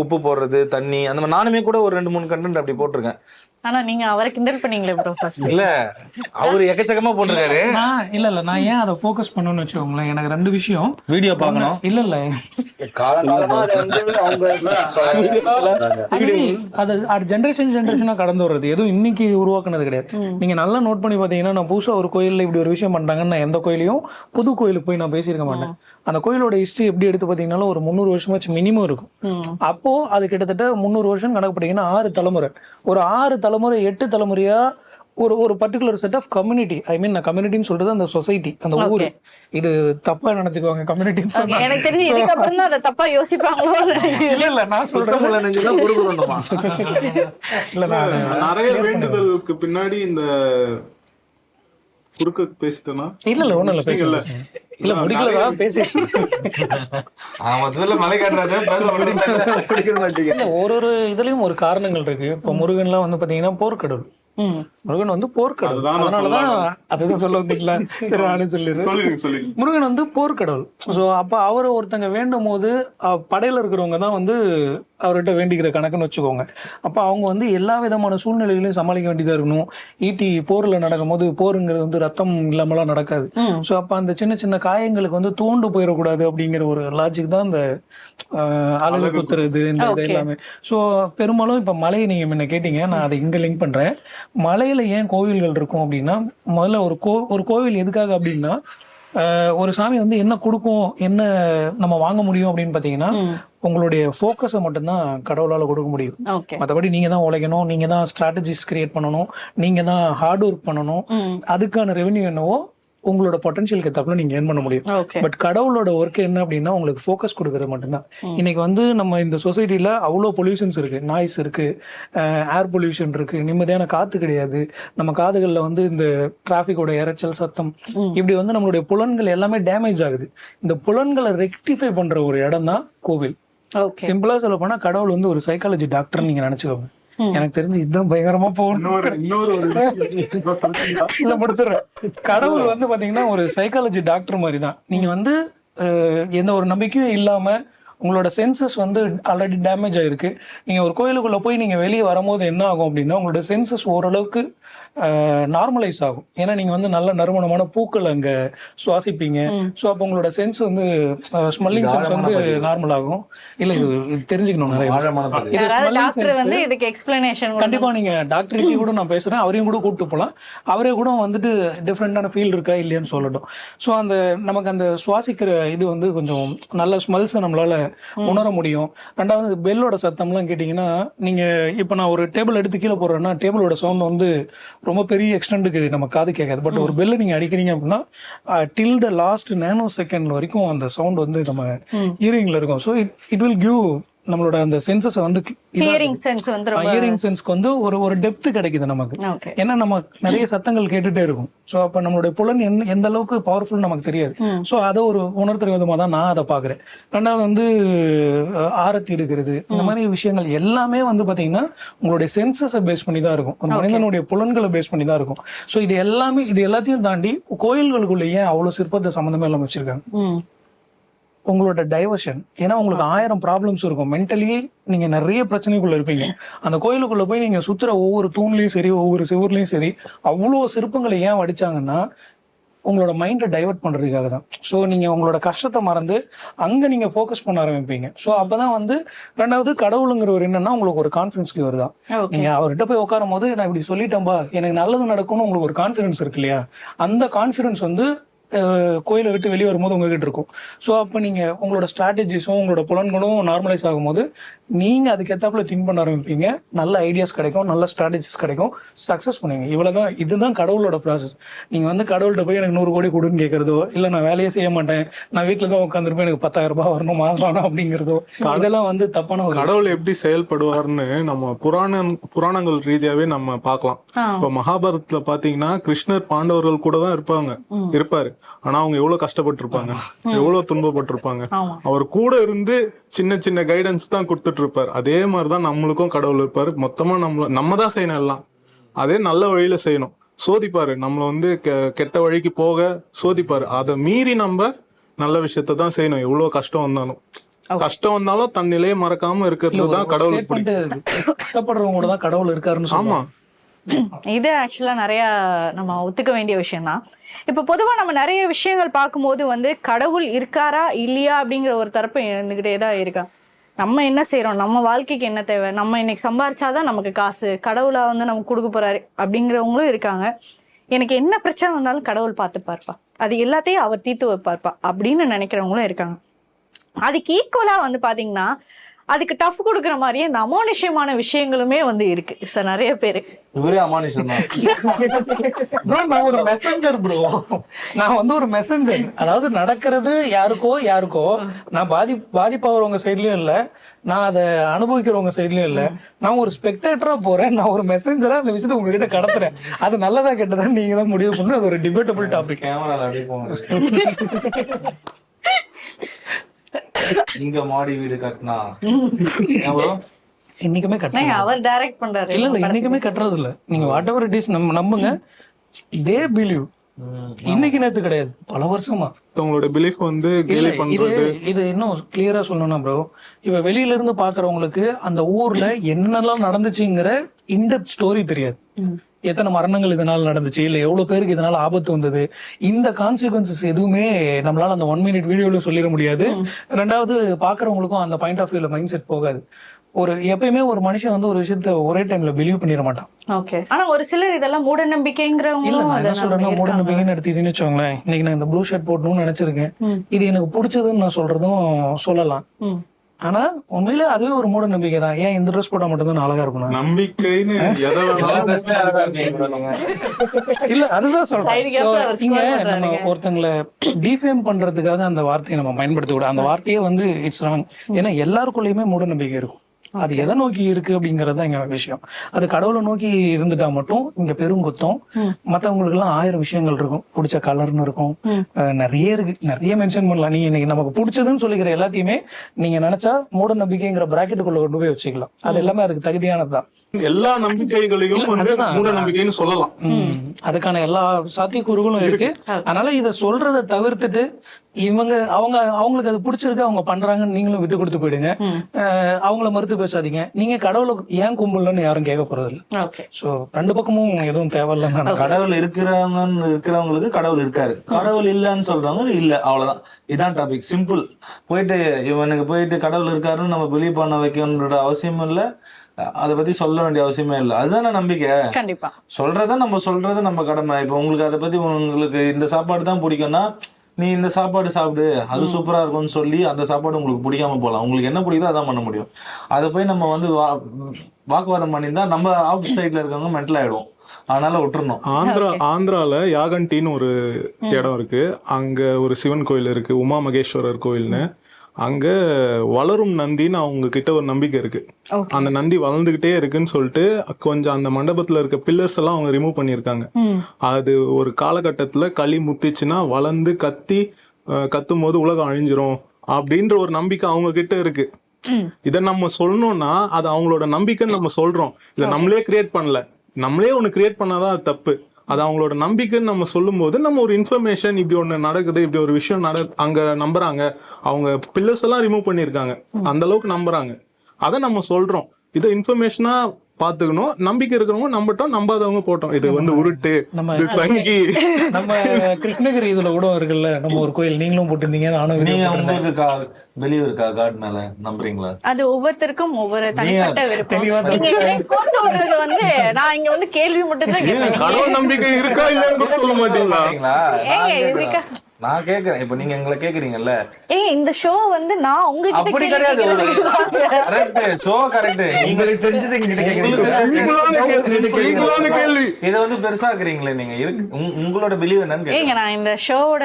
உப்பு போடுறது, தண்ணி, அந்த மாதிரி நானுமே கூட ஒரு 2-3 கண்டென்ட் அப்படி போட்டிருக்கேன். ஆனா நீங்க அவரை கிண்டல் பண்ணீங்களே ப்ரோ ஃபர்ஸ்ட். இல்ல அவரு எக்கச்சக்கமா போட்டிருக்காரு. நான் ஏன் அதை ஃபோக்கஸ் பண்ணணும்னு வச்சுக்கோங்களேன், எனக்கு 2 விஷயம். வீடியோ பார்க்கணும். இல்ல காலகாலமா அதை வந்து அது ஜென்ரேஷனா கடந்து வர்றது, எதுவும் இன்னைக்கு உருவாக்குனது கிடையாது. நீங்க நல்லா நோட் பண்ணி பாத்தீங்கன்னா, நான் புதுசா ஒரு கோயில்ல இப்படி ஒரு விஷயம் பண்றாங்கன்னு நான் எந்த கோயிலையும் புது கோயிலுக்கு போய் நான் பேசியிருக்க மாட்டேன். அந்த கோயிலோட ஹிஸ்டரி எப்படி எடுத்து பாத்தீங்கன்னாலும் ஒரு 300 வருஷமாச்சு மினிமம் இருக்கும். அப்போ அது கிட்டத்தட்ட 300 வருஷம் கணக்கு பண்ணீங்கன்னா 6 தலைமுறை, ஒரு 6 தலைமுறை 8 தலைமுறையா ஒரு பர்டிகுலர் செட் ஆஃப் கம்யூனிட்டி, ஐ மீன் நான் கம்யூனிட்டின்னு சொல்றது அந்த சொசைட்டி, அந்த ஊர். இது தப்பா நினைச்சுக்குவாங்க கம்யூனிட்டின்னு சொன்னா. எனக்கு தெரிஞ்சு இதுக்கு அப்புறம் தான் அதை தப்பா யோசிப்பாங்களோ. இல்ல நான் சொல்றேன் இல்ல நான் நிறைய வேண்டுதலுக்கு பின்னாடி இந்த குறுக்க பேசிட்டேன்னா இல்ல ஒண்ணும் இல்ல பேசல இல்ல முடிக்கலதா பேசி மலை காட்டுறாரு. ஒரு இதுலயும் ஒரு காரணங்கள் இருக்கு. இப்ப முருகன்லாம் வந்து பாத்தீங்கன்னா போர்க்கடவுள். முருகன் வந்து போர்க்கடவுள். அதனாலதான் அதுதான் சொல்ல வந்தீங்களா? சரி நானே சொல்லிடுறேன். முருகன் வந்து போர்க்கடவுள். சோ அப்ப அவரை ஒருத்தங்க வேண்டும் போது படையில இருக்கிறவங்க தான் வந்து அவர்கிட்ட வேண்டிக்கிற கணக்குன்னு வச்சுக்கோங்க. அப்ப அவங்க வந்து எல்லா விதமான சூழ்நிலைகளையும் சமாளிக்க வேண்டியதா இருக்கணும். ஈட்டி போர்ல நடக்கும் போது போருங்கிறது வந்து ரத்தம் இல்லாமலாம் நடக்காது. சோ அப்ப அந்த சின்ன சின்ன காயங்களுக்கு வந்து தோண்டு போயிடக்கூடாது அப்படிங்கிற ஒரு லாஜிக் தான் இந்த அழகு குத்துறது, இந்த இது எல்லாமே. சோ பெரும்பாலும் இப்ப மலையை நீங்க முன்ன கேட்டீங்க, நான் அதை இங்க லிங்க் பண்றேன். மலையில ஏன் கோவில்கள் இருக்கும் அப்படின்னா, முதல்ல ஒரு கோவில் எதுக்காக அப்படின்னா, ஒரு சாமி வந்து என்ன கொடுக்கும், என்ன நம்ம வாங்க முடியும் அப்படின்னு பாத்தீங்கன்னா, உங்களுடைய ஃபோக்கஸை மட்டும்தான் கடவுளால கொடுக்க முடியும். மற்றபடி நீங்க தான் உழைக்கணும், நீங்க தான் ஸ்ட்ராட்டஜிஸ் கிரியேட் பண்ணணும், நீங்க தான் ஹார்ட் ஒர்க் பண்ணணும். அதுக்கான ரெவென்யூ என்னவோ உங்களோட பொட்டன்ஷியலுக்கு தப்புல நீங்க ஏர்ன் பண்ண முடியும். பட் கடவுளோட ஒர்க் என்ன அப்படின்னா உங்களுக்கு ஃபோக்கஸ் கொடுக்கறது மட்டும்தான். இன்னைக்கு வந்து நம்ம இந்த சொசைட்டில அவ்வளோ பொல்யூஷன்ஸ் இருக்கு, நாய்ஸ் இருக்கு, ஏர் பொல்யூஷன் இருக்கு, நிம்மதியான காத்து கிடையாது, நம்ம காதுகள்ல வந்து இந்த டிராபிக்கோட இரைச்சல், சத்தம், இப்படி வந்து நம்மளுடைய புலன்கள் எல்லாமே டேமேஜ் ஆகுது. இந்த புலன்களை ரெக்டிஃபை பண்ற ஒரு இடம் தான் கோவில். சிம்பிளா சொல்ல போனா கடவுள் வந்து ஒரு சைக்காலஜி டாக்டர் நீங்க நினைச்சுக்கோங்க. எனக்கு தெரிஞ்சு இதுதான் பயங்கரமா போகணும். கடவுள் வந்து பாத்தீங்கன்னா ஒரு சைக்காலஜி டாக்டர் மாதிரி தான். நீங்க வந்து எந்த ஒரு நம்பிக்கையும் இல்லாம உங்களோட சென்சஸ் வந்து ஆல்ரெடி டேமேஜ் ஆயிருக்கு. நீங்க ஒரு கோயிலுக்குள்ள போய் நீங்க வெளியே வரும்போது என்ன ஆகும் அப்படின்னா, உங்களோட சென்சஸ் ஓரளவுக்கு நார்மலைஸ் ஆகும். ஏன்னா நீங்க வந்து நல்ல நறுமணமான பூக்கள் அங்க சுவாசிப்பீங்க. ஸோ அப்போ உங்களோட சென்ஸ் வந்து ஸ்மெல்லிங் சென்ஸ் வந்து நார்மல் ஆகும். இல்ல இது தெரிஞ்சுக்கணும் நிறைய. கண்டிப்பா நீங்க டாக்டர் கூட நான் பேசுறேன், அவரையும் கூட கூப்பிட்டு போகலாம். அவரே கூட வந்துட்டு டிஃப்ரெண்டான ஃபீல் இருக்கா இல்லையான்னு சொல்லட்டும். ஸோ அந்த நமக்கு அந்த சுவாசிக்கிற இது வந்து கொஞ்சம் நல்ல ஸ்மெல்ஸை நம்மளால உணர முடியும். ரெண்டாவது பெல்லோட சத்தம்லாம் கேட்டீங்கன்னா, நீங்க இப்ப நான் ஒரு டேபிள் எடுத்து கீழே போடுறேன்னா டேபிளோட சவுண்ட் வந்து ரொம்ப பெரிய எக்ஸ்டெண்டுக்கு நம்ம காது கேட்காது. பட் ஒரு பெல்ல நீங்க அடிக்கிறீங்க அப்படின்னா டில் த லாஸ்ட் நேனோ செகண்ட் வரைக்கும் அந்த சவுண்ட் வந்து நம்ம ஹியரிங்ல இருக்கும். ஸோ இட் வில் கிவ் நம்மளோட அந்த சென்சஸ் வந்து ஹியரிங் சென்ஸ்க்கு வந்து ஒரு டெப்த் கிடைக்குது நமக்கு. ஏன்னா நம்ம நிறைய சத்தங்கள் கேட்டுட்டே இருக்கும். ஸோ அப்ப நம்மளுடைய புலன் எந்த அளவுக்கு பவர்ஃபுல் நமக்கு தெரியாது. ஸோ அதை ஒரு உணர்த்துற விதமா தான் நான் அதை பாக்குறேன். ரெண்டாவது வந்து ஆரத்தி எடுக்கிறது, இந்த மாதிரி விஷயங்கள் எல்லாமே வந்து பாத்தீங்கன்னா உங்களுடைய சென்சஸை பேஸ் பண்ணி தான் இருக்கும், ஒரு மனிதனுடைய புலன்களை பேஸ் பண்ணி தான் இருக்கும். ஸோ இது எல்லாத்தையும் தாண்டி கோயில்களுக்குள்ள ஏன் அவ்வளவு சிற்பத்தை சம்மந்தமே எல்லாம் வச்சிருக்காங்க? உங்களோட டைவர்ஷன். ஏன்னா உங்களுக்கு 1000 ப்ராப்ளம்ஸ் இருக்கும். மென்டலி நீங்க நிறைய பிரச்சனைக்குள்ள இருப்பீங்க. அந்த கோயிலுக்குள்ள போய் நீங்க சுத்துற ஒவ்வொரு தூண்லயும் சரி, ஒவ்வொரு சிவர்லயும் சரி, அவ்வளோ சிற்பங்களை ஏன் வடிச்சாங்கன்னா உங்களோட மைண்டை டைவர்ட் பண்றதுக்காக தான். ஸோ நீங்க உங்களோட கஷ்டத்தை மறந்து அங்க நீங்க ஃபோக்கஸ் பண்ண ஆரம்பிப்பீங்க. ஸோ அப்பதான் வந்து ரெண்டாவது கடவுளுங்கிற ஒரு என்னன்னா உங்களுக்கு ஒரு கான்ஃபிடன்ஸ்க்கு வருதான். நீங்க அவர்கிட்ட போய் உட்காரும் போது நான் இப்படி சொல்லிட்டேன்பா, எனக்கு நல்லது நடக்கும்னு உங்களுக்கு ஒரு கான்ஃபிடன்ஸ் இருக்கு இல்லையா? அந்த கான்ஃபிடன்ஸ் வந்து கோயிலை விட்டு வெளியே வரும்போது உங்ககிட்ட இருக்கும். ஸோ அப்போ நீங்க உங்களோட ஸ்ட்ராட்டஜிஸும் உங்களோட புலன்களும் நார்மலைஸ் ஆகும்போது நீங்க அதுக்கேற்றாப்புல திங்க் பண்ண ஆரம்பிப்பீங்க. நல்ல ஐடியாஸ் கிடைக்கும், நல்ல ஸ்ட்ராட்டஜிஸ் கிடைக்கும், சக்ஸஸ் பண்ணுவீங்க. இவ்வளவுதான். இதுதான் கடவுளோட ப்ராசஸ். நீங்க வந்து கடவுள்கிட்ட போய் எனக்கு 100 கோடி கொடுன்னு கேட்கறதோ, இல்லை நான் வேலையே செய்ய மாட்டேன், நான் வீட்டில் தான் உட்காந்துருப்பேன், எனக்கு 10,000 ரூபாய் வரணும் மாசம் அப்படிங்கிறதோ, இதெல்லாம் வந்து தப்பான ஒரு. கடவுள் எப்படி செயல்படுவார்னு நம்ம புராணங்கள் ரீதியாவே நம்ம பார்க்கலாம். இப்ப மகாபாரதத்துல பாத்தீங்கன்னா கிருஷ்ணர் பாண்டவர்கள் கூட தான் இருப்பாரு. ஆனா அவங்க எவ்வளவு கஷ்டப்பட்டு இருப்பாங்க, எவ்வளவு துன்பப்பட்டிருப்பாங்க. அவர் கூட இருந்து சின்ன சின்ன கைடன்ஸ் தான் கொடுத்துட்டு இருப்பாரு. அதே மாதிரிதான் நம்மளுக்கும் கடவுள் இருப்பாரு. மொத்தமா நம்ம தான் செய்யணும் எல்லாம். அதே நல்ல வழியில செய்யணும். சோதிப்பாரு, நம்மள வந்து கெட்ட வழிக்கு போக சோதிப்பாரு. அதை மீறி நம்ம நல்ல விஷயத்த தான் செய்யணும். எவ்வளவு கஷ்டம் வந்தாலும் தன் நிலையை மறக்காம இருக்கிறது தான் கடவுளுக்கு பிடிக்கும். கஷ்டப்படுறவங்க தான் கடவுள் இருக்காருன்னு. ஆமா, இது ஆக்சுவலா நிறைய நம்ம ஒத்துக்க வேண்டிய விஷயம் தான். இப்ப பொதுவா நம்ம நிறைய விஷயங்கள் பார்க்கும்போது வந்து கடவுள் இருக்காரா இல்லையா அப்படிங்கிற ஒரு தரப்பு இருந்துகிட்டே தான் இருக்கா. நம்ம என்ன செய்யறோம், நம்ம வாழ்க்கைக்கு என்ன தேவை, நம்ம இன்னைக்கு சம்பாரிச்சாதான் நமக்கு காசு, கடவுளா வந்து நமக்கு கொடுக்க போறாரு அப்படிங்கிறவங்களும் இருக்காங்க. எனக்கு என்ன பிரச்சனை வந்தாலும் கடவுள் பார்த்து பார்ப்பா, அது எல்லாத்தையும் அவர் தீர்த்து வைப்பார்ப்பா அப்படின்னு நினைக்கிறவங்களும் இருக்காங்க. அதுக்கு ஈக்குவலா வந்து பாத்தீங்கன்னா அதுக்கு டஃப் கொடுக்குற மாதிரியே இந்த அமானுஷ்யமான விஷயங்களுமே வந்து இருக்கு சார். நிறைய பேரு இவரே அமானுஷம் தான். நான் ஒரு மெசஞ்சர் ப்ரோ, நான் வந்து ஒரு மெசஞ்சர். அதாவது நடக்கிறது யாருக்கோ நான் பாதிப்பாகிறவங்க சைட்லயும் இல்ல, நான் அதை அனுபவிக்கிறவங்க சைட்லயும் இல்ல, நான் ஒரு ஸ்பெக்டேட்டரா போறேன், நான் ஒரு மெசஞ்சரா அந்த விஷயத்தை உங்ககிட்ட கடத்துறேன். அது நல்லதா கெட்டதா நீங்க தான் முடிவு பண்ணணும். அது ஒரு டிபேட்டபிள் டாபிக். கேமரால அப்படியே போங்க. இங்க மாடி வீடு கட்டினா இன்னைக்குமே கட்டுறேன். அவர் டைரக்ட் பண்றாரு. இல்ல இன்னைக்குமே கட்டுறது இல்ல. நீங்க வாட் எவர் இட் இஸ் நம்புங்க. They believe. இன்னைக்கு நேத்து கிடையாது, பல வருஷமா உங்களோட பிலீஃப் வந்து கேலி பண்றது. இது இன்னும் கிளியரா சொல்லணும்னா ப்ரோ, இப்ப வெளியில இருந்து பாக்குறவங்களுக்கு அந்த ஊர்ல என்னெல்லாம் நடந்துச்சுங்கிற இன்டெப்த் ஸ்டோரி தெரியாது. எத்தனை மரணங்கள் இதனால நடந்துச்சு, இல்ல எவ்வளவு பேருக்கு இதனால ஆபத்து வந்தது, இந்த கான்சிக்வன்சஸ் எதுவுமே நம்மளால அந்த 1 minute வீடியோல சொல்லிட முடியாது. ரெண்டாவது பாக்குறவங்களுக்கும் அந்த பாயிண்ட் ஆஃப் வியூல மைண்ட் செட் போகாது. எப்பயுமே ஒரு மனுஷன் வந்து ஒரு விஷயத்த ஒரே டைம்ல பிலீவ் பண்ணிட மாட்டான். ஓகே. ஆனா ஒரு சிலர் இதெல்லாம் மூட நம்பிக்கைங்கிறவங்க இல்ல, நான் என்ன சொல்றேன்னா மூட நம்பிக்கைன்னு எடுத்துக்கிட்டீங்கன்னு வச்சுக்கோங்களேன். இன்னைக்கு நான் இந்த ப்ளூ ஷர்ட் போடணும்னு நினைச்சிருக்கேன், இது எனக்கு பிடிச்சதுன்னு நான் சொல்றதும் சொல்லலாம். ஆனா உண்மையில அதுவே ஒரு மூட நம்பிக்கை தான். ஏன் இந்த ட்ரெஸ் போட்டா மட்டும் தான் அழகா இருக்கணும் நம்பிக்கைன்னு இல்ல, அதுதான் சொல்றேன். இங்க நம்ம ஒருத்தங்களை டிஃபேம் பண்றதுக்காக அந்த வார்த்தையை நம்ம பயன்படுத்த கூடாது. அந்த வார்த்தையே வந்து இட்ஸ் ராங். ஏன்னா எல்லாருக்குள்ளயுமே மூட நம்பிக்கை இருக்கும். அது எதை நோக்கி இருக்கு அப்படிங்கறதுதான் இங்க விஷயம். அது கடவுளை நோக்கி இருந்துட்டா மட்டும் இங்க பெருங்குத்தம். மத்தவங்களுக்கு எல்லாம் 1000 விஷயங்கள் இருக்கும். பிடிச்ச கலர்னு இருக்கும், நிறைய இருக்கு, நிறைய மென்ஷன் பண்ணலாம். நீங்க இன்னைக்கு நமக்கு பிடிச்சதுன்னு சொல்லிக்கிற எல்லாத்தையுமே நீங்க நினைச்சா மூட நம்பிக்கைங்கிற பிராக்கெட்டுக்குள்ள கொண்டு போய் வச்சுக்கலாம். அது எல்லாமே அதுக்கு தகுதியானதுதான். எல்லா நம்பிக்கைகளையும் மூட நம்பிக்கைன்னு சொல்லலாம். அதுக்கான எல்லா சாத்தியக்கூறுகளும் இருக்கு. அதனால இத சொல்றதை தவிர்த்துட்டு அவங்களுக்கு அது பிடிச்சிருக்கு, அவங்க பண்றாங்கன்னு நீங்களும் விட்டு கொடுத்து போயிடுங்க. அவங்கள மறுத்து பேசாதீங்க. நீங்க கடவுளை ஏன் கும்பலன்னு யாரும் கேட்க போறது இல்லை. சோ ரெண்டு பக்கமும் எதுவும் தேவையில்ல. கடவுள் இருக்கிறவங்களுக்கு கடவுள் இருக்காரு, கடவுள் இல்லன்னு சொல்றவங்க இல்ல, அவ்வளவுதான். இதான் டாபிக், சிம்பிள். இவனுக்கு போயிட்டு கடவுள் இருக்காருன்னு நம்ம பிலீவ் பண்ண வைக்கணுன்ற அவசியம் இல்ல, அதை பத்தி சொல்ல வேண்டிய அவசியமே இல்லை. அதுதானே நம்பிக்கை. கண்டிப்பா சொல்றத நம்ம கடமை. இப்ப உங்களுக்கு அதை பத்தி உங்களுக்கு இந்த சாப்பாடு தான் பிடிக்கும்னா நீ இந்த சாப்பாடு சாப்பிடு, அது சூப்பரா இருக்கும்னு சொல்லி அந்த சாப்பாடு உங்களுக்கு பிடிக்காம போகலாம். உங்களுக்கு என்ன பிடிக்குதோ அதான் பண்ண முடியும். அதை போய் நம்ம வந்து வாக்குவாதம் பண்ணியிருந்தா நம்ம ஆப்போசிட் சைட்ல இருக்கவங்க மென்டல் ஆயிடுவோம். அதனால விட்டுறணும். ஆந்திரால யாகன்டின்னு ஒரு இடம் இருக்கு. அங்க ஒரு சிவன் கோயில் இருக்கு, உமா மகேஸ்வரர் கோயில்னு. அங்க வளரும் நந்தின்னு அவங்க கிட்ட ஒரு நம்பிக்கை இருக்கு. அந்த நந்தி வளர்ந்துகிட்டே இருக்குன்னு சொல்லிட்டு கொஞ்சம் அந்த மண்டபத்துல இருக்க பில்லர்ஸ் எல்லாம் அவங்க ரிமூவ் பண்ணிருக்காங்க. அது ஒரு காலகட்டத்துல களி முத்திச்சுன்னா வளர்ந்து கத்தும் போது உலகம் அழிஞ்சிரும் அப்படின்ற ஒரு நம்பிக்கை அவங்க கிட்ட இருக்கு. இத நம்ம சொல்லணும்னா அது அவங்களோட நம்பிக்கைன்னு நம்ம சொல்றோம். இத நம்மளே கிரியேட் பண்ணல, நம்மளே ஒண்ணு கிரியேட் பண்ணாதான் அது தப்பு. அது அவங்களோட நம்பிக்கைன்னு நம்ம சொல்லும் போது நம்ம ஒரு இன்ஃபர்மேஷன் இப்படி ஒண்ணு நடக்குது, இப்படி ஒரு விஷயம் அங்க நம்புறாங்க. அவங்க பில்லர்ஸ் எல்லாம் ரிமூவ் பண்ணிருக்காங்க, அந்த அளவுக்கு நம்புறாங்க. அதை நம்ம சொல்றோம். இதை இன்ஃபர்மேஷனா பாத்துக்கணும். நம்பிக்கை இருக்கிறவங்க நம்பட்டோம், நம்பாதவங்க போட்டோம். இது வந்து உருட்டு சங்கி. நம்ம கிருஷ்ணகிரி இதுல கூட இருக்குல்ல, நம்ம ஒரு கோயில் நீங்களும் போட்டிருந்தீங்க, நானும் வெளியே இருக்கா காட் மேல நம்புறீங்களா? அது ஒவ்வொருத்தருக்கும் ஒவ்வொரு தனிப்பட்ட விருப்பம். வந்து நான் இங்க வந்து கேள்வி மட்டும் தான் கடவுள் நம்பிக்கை இருக்கா இல்லைன்னு சொல்ல மாட்டீங்களா? நான் கேக்குறேன். இப்ப நீங்க எங்களை கேக்குறீங்கல்ல, இந்த ஷோ வந்து நான் உங்ககிட்ட அப்படி கிடையாது. Correct, show correct. உங்களுக்கு தெரிஞ்சது எங்கிட்ட கேக்குறீங்க. இத வந்து பெருசாக்குறீங்களே நீங்க. உங்களோட பிலீவ் என்னன்னு கேக்குறேன். நான் இந்த ஷோவோட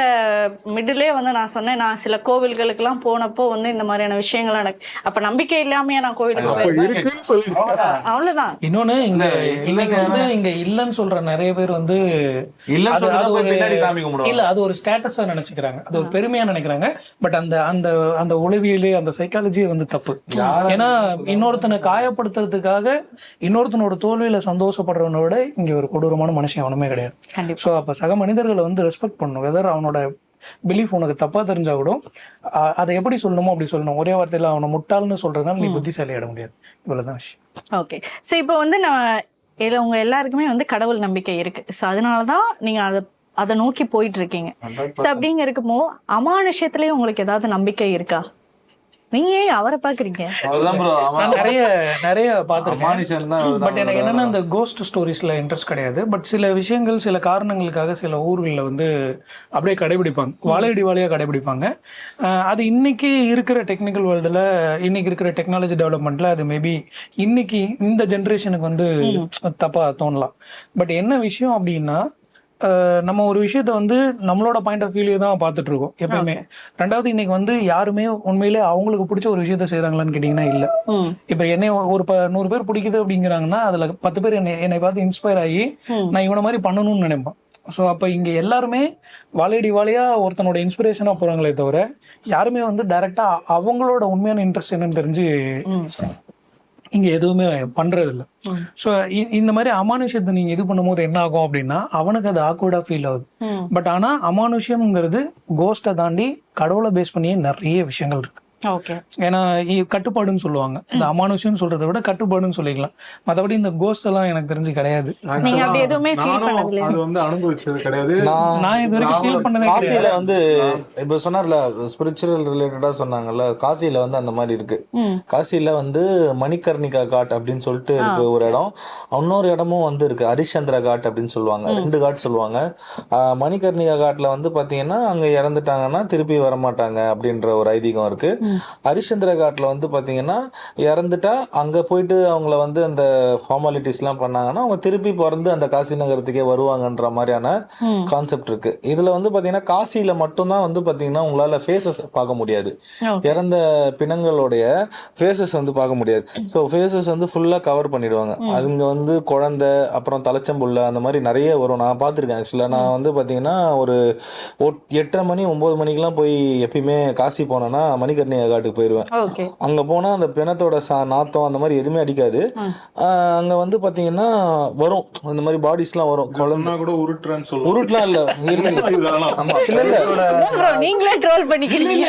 மிடிலே வந்து நான் சொன்னேன், நான் சில கோவில்களுக்கு எல்லாம் போனப்போ வந்து இந்த மாதிரியான விஷயங்கள் எனக்கு அப்ப நம்பிக்கை இல்லாம நான் கோவிலுக்கு அவ்வளவுதான். இன்னொன்னு இன்னைக்கு வந்து இங்க இல்லன்னு சொல்ற நிறைய பேர் வந்து இல்லன்னு சொல்றது பின்னாடி சாமி கும்பிடுவாங்க. இல்ல அது ஒரு ஸ்டேட்டஸா ஸ்டேட்டஸா நினைச்சுக்கிறாங்க, அது ஒரு பெருமையா நினைக்கிறாங்க. பட் அந்த அந்த அந்த உளவியலே அந்த சைக்காலஜியே வந்து தப்பு. ஏன்னா இன்னொருத்தனை காயப்படுத்துறதுக்காக இன்னொருத்தனோட தோல்வியில சந்தோஷப்படுறவனை விட இங்க ஒரு கொடூரமான மனுஷன் அவனுமே கிடையாது. ஸோ அப்ப சக மனிதர்களை வந்து ரெஸ்பெக்ட் பண்ணணும். வெதர் அவனோட பிலீஃப் உனக்கு தப்பா தெரிஞ்சா கூட அதை எப்படி சொல்லணுமோ அப்படி சொல்லணும். ஒரே வார்த்தையில அவனை முட்டாள்னு சொல்றதுனால நீ புத்திசாலி ஆட முடியாது. இவ்வளவுதான் விஷயம். ஓகே, ஸோ இப்போ வந்து உங்க எல்லாருக்குமே வந்து கடவுள் நம்பிக்கை இருக்கு. ஸோ அதனாலதான் நீங்க அதை நோக்கி போயிட்டு இருக்கீங்க. ஸோ அப்படிங்க இருக்குமோ அமானுஷ்யத்திலேயே உங்களுக்கு ஏதாவது நம்பிக்கை இருக்கா? நீங்க ஏன் அவரை பாக்குறீங்க? நான் நிறைய பார்த்திருக்கேன். பட் எனக்கு என்னன்னா இந்த கோஸ்ட் ஸ்டோரிஸ்ல இன்ட்ரெஸ்ட் கிடையாது. பட் சில விஷயங்கள் சில காரணங்களுக்காக சில ஊர்களில் வந்து அப்படியே கடைபிடிப்பாங்க, வாழையடி வாழையா கடைபிடிப்பாங்க. அது இன்னைக்கு இருக்கிற டெக்னிக்கல் வேர்ல்டுல, இன்னைக்கு இருக்கிற டெக்னாலஜி டெவலப்மெண்ட்ல அது மேபி இன்னைக்கு இந்த ஜென்ரேஷனுக்கு வந்து தப்பா தோணலாம். பட் என்ன விஷயம் அப்படின்னா, நம்ம ஒரு விஷயத்த வந்து நம்மளோட பாயிண்ட் ஆஃப் வியூலயே தான் பார்த்துட்டு இருக்கோம் எப்பயுமே. ரெண்டாவது, இன்னைக்கு வந்து யாருமே உண்மையிலே அவங்களுக்கு பிடிச்ச ஒரு விஷயத்த செய்யறாங்களான்னு கேட்டீங்கன்னா இல்ல. இப்ப என்னை ஒரு 100 பேர் பிடிக்குது அப்படிங்கிறாங்கன்னா அதுல 10 பேர் என்னை பார்த்து இன்ஸ்பயர் ஆகி நான் இவனை மாதிரி பண்ணணும்னு நினைப்பேன். ஸோ அப்ப இங்க எல்லாருமே வாழையடி வாழையா ஒருத்தனோட இன்ஸ்பிரேஷனா போறாங்களே தவிர யாருமே வந்து டைரக்டா அவங்களோட உண்மையான இன்ட்ரெஸ்ட் என்னன்னு தெரிஞ்சு இங்க எதுவுமே பண்றது இல்லை. ஸோ இந்த மாதிரி அமானுஷ்யத்தை நீங்க இது பண்ணும்போது என்ன ஆகும் அப்படின்னா அவனுக்கு அது ஆக்வர்டா ஃபீல் ஆகுது. பட் ஆனா அமானுஷ்யம்ங்கிறது கோஸ்ட்டை தாண்டி கடவுளை பேஸ் பண்ணியே நிறைய விஷயங்கள் இருக்கு. ஏன்னா கட்டுப்பாடுன்னு சொல்லுவாங்க. இந்த அமானுஷ்யம் சொல்றதை விட கட்டுப்பாடுன்னு சொல்லிக்கலாம். மற்றபடி இந்த கோஸ்ட் எல்லாம் எனக்கு தெரிஞ்சு கிடையாது. அது வந்து அனுபவிச்சது கிடையாது. நான் இது வரைக்கும் ஃபீல் பண்ணதே கிடையாது. காசியில வந்து இப்ப சொன்னார்ல ஸ்பிரிச்சுவல் ரிலேட்டடா சொன்னாங்கல்ல, காசியில வந்து அந்த மாதிரி இருக்கு. காசியில வந்து மணிகர்ணிகா காட் அப்படின்னு சொல்லிட்டு இருக்கு ஒரு இடம். இன்னொரு இடமும் வந்து இருக்கு, ஹரிச்சந்திர காட் அப்படின்னு சொல்லுவாங்க. 2 காட் சொல்லுவாங்க. மணிகர்ணிகா காட்ல வந்து பாத்தீங்கன்னா அங்க இறந்துட்டாங்கன்னா திருப்பி வரமாட்டாங்க அப்படின்ற ஒரு ஐதீகம் இருக்கு. ஹரிச்சந்திர காட்ல வந்து பாத்தீங்கன்னா இறந்துட்டா அங்க போயிட்டு அவங்கள வந்து அந்த ஃபார்மாலிட்டிஸ் எல்லாம் பண்ணாங்கன்னா அவங்க திருப்பி பிறந்து அந்த காசி நகரத்துக்கே வருவாங்கன்ற மாதிரியான கான்செப்ட் இருக்கு. இதுல வந்து பாத்தீங்கன்னா காசியில மட்டும்தான் வந்து பாத்தீங்கன்னா உங்களால ஃபேஸஸ் பார்க்க முடியாது. இறந்த பிணங்களுடைய ஃபேஸஸ் வந்து பார்க்க முடியாது. ஸோ ஃபேஸஸ் வந்து ஃபுல்லா கவர் பண்ணிடுவாங்க. அதுங்க வந்து குழந்தை, அப்புறம் தலைச்சம்புள்ள, அந்த மாதிரி நிறைய வரும். நான் பார்த்துருக்கேன். ஆக்சுவலா நான் வந்து பாத்தீங்கன்னா ஒரு 8:30 மணி 9 மணிக்கெல்லாம் போய் எப்பயுமே காசி போனேன்னா மணிகர்ணிகா காட்டுக்கு போயிருவேன். அங்க போனா அந்த பிணத்தோட நாத்தம் அந்த மாதிரி எதுவுமே அடிக்காது. அங்க வந்து பாத்தீங்கன்னா வரும் இந்த மாதிரி பாடிஸ் எல்லாம் வரும். குழந்தை கூட உருட்டுறேன்னு சொல்லுவோம். உருட்டலாம் இல்ல, நீங்களே ட்ரோல் பண்ணிக்கிறீங்க.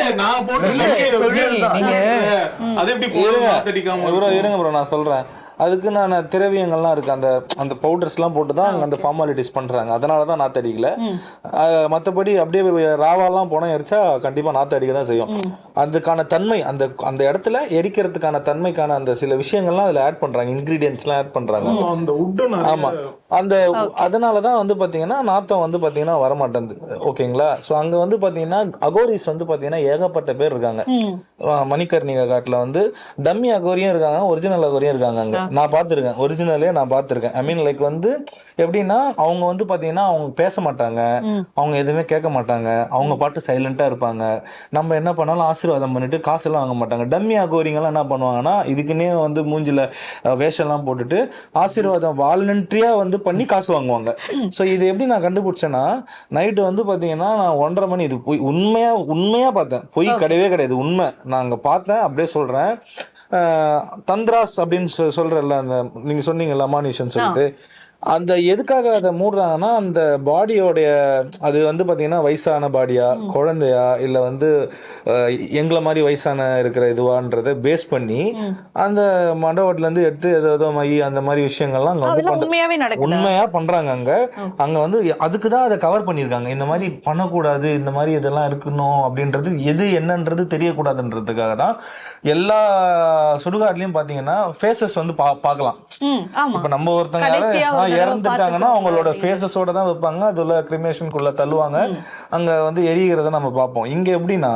இருங்க ப்ரோ, நான் சொல்றேன். அதுக்கு நான் திரவியங்கள்லாம் இருக்கு, அந்த அந்த பவுடர்ஸ்லாம் போட்டு தான் அந்த ஃபார்மாலிட்டிஸ் பண்றாங்க. அதனால தான் நாற்று அடிக்கல. மற்றபடி அப்படியே ராவாலாம் போனால் எரிச்சா கண்டிப்பா நாற்று அடிக்க தான் செய்யும். அதுக்கான தன்மை அந்த அந்த இடத்துல எரிக்கிறதுக்கான தன்மைக்கான அந்த சில விஷயங்கள்லாம் அதில் ஆட் பண்றாங்க, இன்கிரீடியன்ஸ்லாம் ஆட் பண்றாங்க. ஆமா, அந்த அதனால தான் வந்து பாத்தீங்கன்னா நாத்தம் வந்து பாத்தீங்கன்னா வரமாட்டேங்குது. ஓகேங்களா? ஸோ அங்க வந்து பாத்தீங்கன்னா அகோரிஸ் வந்து பாத்தீங்கன்னா ஏகப்பட்ட பேர் இருக்காங்க. மணிகர்ணிகா காட்டுல வந்து டம்மி அகோரியும் இருக்காங்க, ஒரிஜினல் அகோரியும் இருக்காங்க. அங்க நான் பார்த்துருக்கேன், ஒரிஜினலே நான் பார்த்துருக்கேன். ஐ மீன் லைக் வந்து எப்படின்னா அவங்க வந்து பாத்தீங்கன்னா அவங்க பேச மாட்டாங்க, அவங்க எதுவுமே கேட்க மாட்டாங்க, அவங்க பாட்டு சைலண்டா இருப்பாங்க. நம்ம என்ன பண்ணாலும் ஆசீர்வாதம் பண்ணிட்டு காசெல்லாம் வாங்க மாட்டாங்க. டம்மி அகோரிங்கெல்லாம் என்ன பண்ணுவாங்கன்னா இதுக்குன்னே வந்து மூஞ்சில வேஷம்லாம் போட்டுட்டு ஆசீர்வாதம் வாலண்டரியா வந்து பண்ணி காசு வாங்குவாங்க. ஸோ இது எப்படி நான் கண்டுபிடிச்சேன்னா, நைட்டு வந்து பாத்தீங்கன்னா நான் 1:30 மணி, இது போய் உண்மையா பார்த்தேன், பொய் கிடையவே கிடையாது, உண்மை. நான் அங்க பார்த்தேன், அப்படியே சொல்றேன். தந்திராஸ் அப்படின்னு சொல்றல, அந்த நீங்க சொன்னீங்கல்ல அமானுஷன் சொல்லிட்டு, அந்த எதுக்காக அதை மூடுறாங்கன்னா அந்த பாடியோடைய அது வந்து பாத்தீங்கன்னா வயசான பாடியா, குழந்தையா, இல்ல வந்து எங்களை மாதிரி வயசான இருக்கிற இதுவான்றத பேஸ் பண்ணி அந்த மண்டபத்துல இருந்து எடுத்து ஏதோ மை அந்த மாதிரி விஷயங்கள்லாம் அங்க வந்து உண்மையா பண்றாங்க. அங்க வந்து அதுக்குதான் அதை கவர் பண்ணிருக்காங்க. இந்த மாதிரி பண்ணக்கூடாது, இந்த மாதிரி இதெல்லாம் இருக்கணும் அப்படின்றது, எது என்னன்றது தெரியக்கூடாதுன்றதுக்காக தான் எல்லா சுடுகாட்லயும் பாத்தீங்கன்னா ஃபேஸஸ் வந்து பாக்கலாம். இப்ப நம்ம ஒருத்தங்க இறந்துட்டாங்கன்னா அவங்களோட ஃபேஸஸோட தான் வைப்பாங்க, அதுல கிரிமேஷனுக்குள்ள தள்ளுவாங்க, அங்க வந்து எரிகிறத நம்ம பார்ப்போம். இங்க எப்படின்னா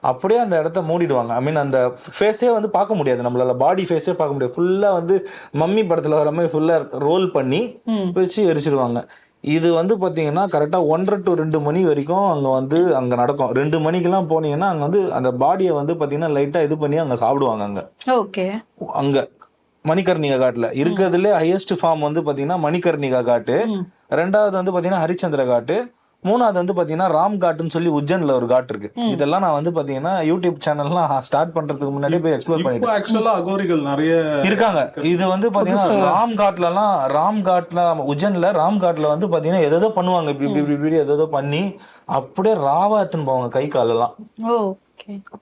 அப்படியே அந்த இடத்த மூடிடுவாங்க. ஐ மீன் அந்த ஃபேஸே வந்து பார்க்க முடியாது, நம்மளால பாடி ஃபேஸே பார்க்க முடியாது. ஃபுல்லா வந்து மம்மி படத்துல வர மாதிரி ஃபுல்லா ரோல் பண்ணி வச்சு எரிச்சிடுவாங்க. இது வந்து பாத்தீங்கன்னா கரெக்டா 1:30 to 2 மணி வரைக்கும் அங்க நடக்கும். 2 மணிக்கெல்லாம் போனீங்கன்னா அங்க வந்து அந்த பாடியை வந்து பாத்தீங்கன்னா லைட்டா இது பண்ணி அங்க சாப்பிடுவாங்க. அங்க மணிகர்ணிகா காட்டுல இருக்கிறதுல ஹையஸ்ட் ஃபார்ம் வந்து பாத்தீங்கன்னா மணிகர்ணிகா காட்டு, ரெண்டாவது வந்து பாத்தீங்கன்னா ஹரிச்சந்திர காட்டு, மூணாவது வந்து பாத்தீங்கன்னா ராம் காட்டுன்னு சொல்லி உஜ்ஜன்ல ஒரு காட் இருக்கு. இதெல்லாம் நான் வந்து பாத்தீங்கன்னா யூடியூப் சேனல்லாம் ஸ்டார்ட் பண்றதுக்கு முன்னாடி போய் எக்ஸ்ப்ளோர் பண்ணிட்டேன். ஆக்சுவலா அகோரிகள் நிறைய இருக்காங்க. இது வந்து பாத்தீங்கன்னா ராம் காட்ல உஜ்ஜன்ல ராம் காட்ல வந்து பாத்தீங்கன்னா எதோ பண்ணுவாங்க, இப்படி எதோ பண்ணி அப்படியே ராவா எடுத்துன்னு போவாங்க கை காலெல்லாம்.